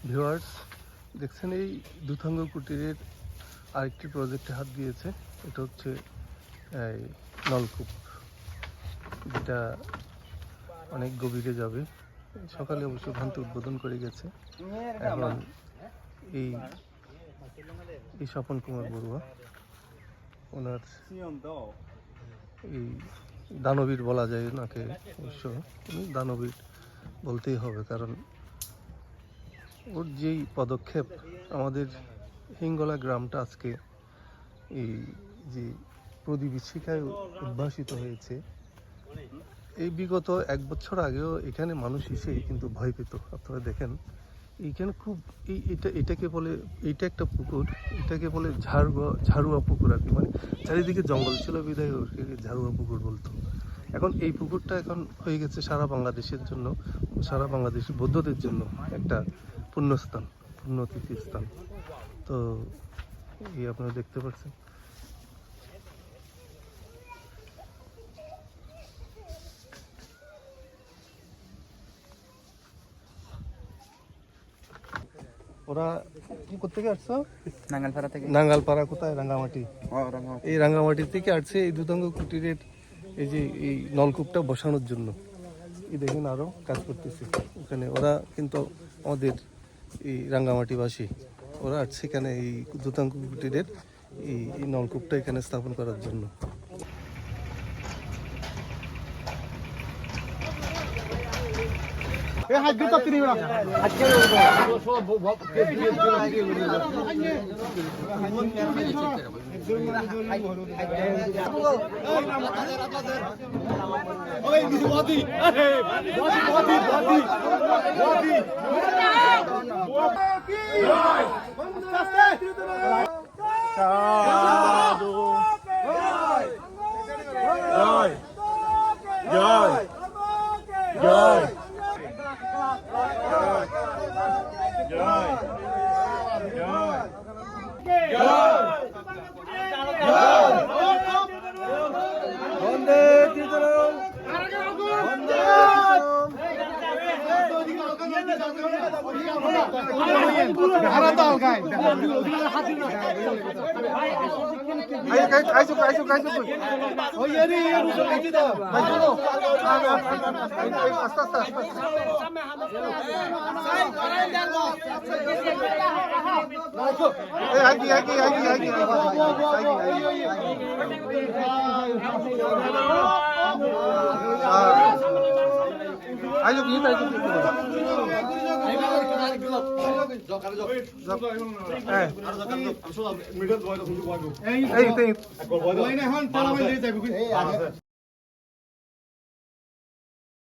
Viewers, দেখছেন এই দুথাঙ্গ কুটিরের আরেকটি প্রজেক্টে হাত দিয়েছে। এটা হচ্ছে এই নলকূপ, যেটা অনেক গভীরে যাবে। সকালে অবশ্য ভ্রান্ত উদ্বোধন করে গেছে। এখন এই স্বপন কুমার বড়ুয়া, ওনার এই দানবীর বলা যায় ওনাকে, অবশ্য উনি দানবীর বলতেই হবে, কারণ ওর যেই পদক্ষেপ আমাদের হিঙ্গলা গ্রামটা আজকে এই যে প্রদীপশিখায় উদ্ভাসিত হয়েছে, এই বিগত 1 বছর আগেও এখানে মানুষ এসেই কিন্তু ভয় পেত। আপনারা দেখেন এইখানে খুব এটাকে বলে, এইটা একটা পুকুর, এটাকে বলে ঝাড়ুয়া পুকুর আর কি, মানে চারিদিকে জঙ্গল ছিল বিধায় ওকে ঝাড়ুয়া পুকুর বলতো। এখন এই পুকুরটা এখন হয়ে গেছে সারা বাংলাদেশের জন্য, সারা বাংলাদেশের বৌদ্ধদের জন্য একটা পুণ্যস্থান, পুণ্য তীর্থস্থান। তো এই আপনারা দেখতে পাচ্ছেন। ওরা কোথেকে আসছো? নাঙ্গালপাড়া থেকে। নাঙ্গালপাড়া কোথায়? রাঙ্গামাটি। এই রাঙ্গামাটি থেকে আসছে এই দুতাঙ্গ কুটিরের এই যে এই নলকূপটা বসানোর জন্য। এই দেখেন আরো কাজ করতেছে ওখানে। ওরা কিন্তু আমাদের এই রাঙ্গামাটিবাসী, ওরা আসছে এখানে এই দুতাঙ্গ কুটিরের এই নলকূপটা এখানে স্থাপন করার জন্য।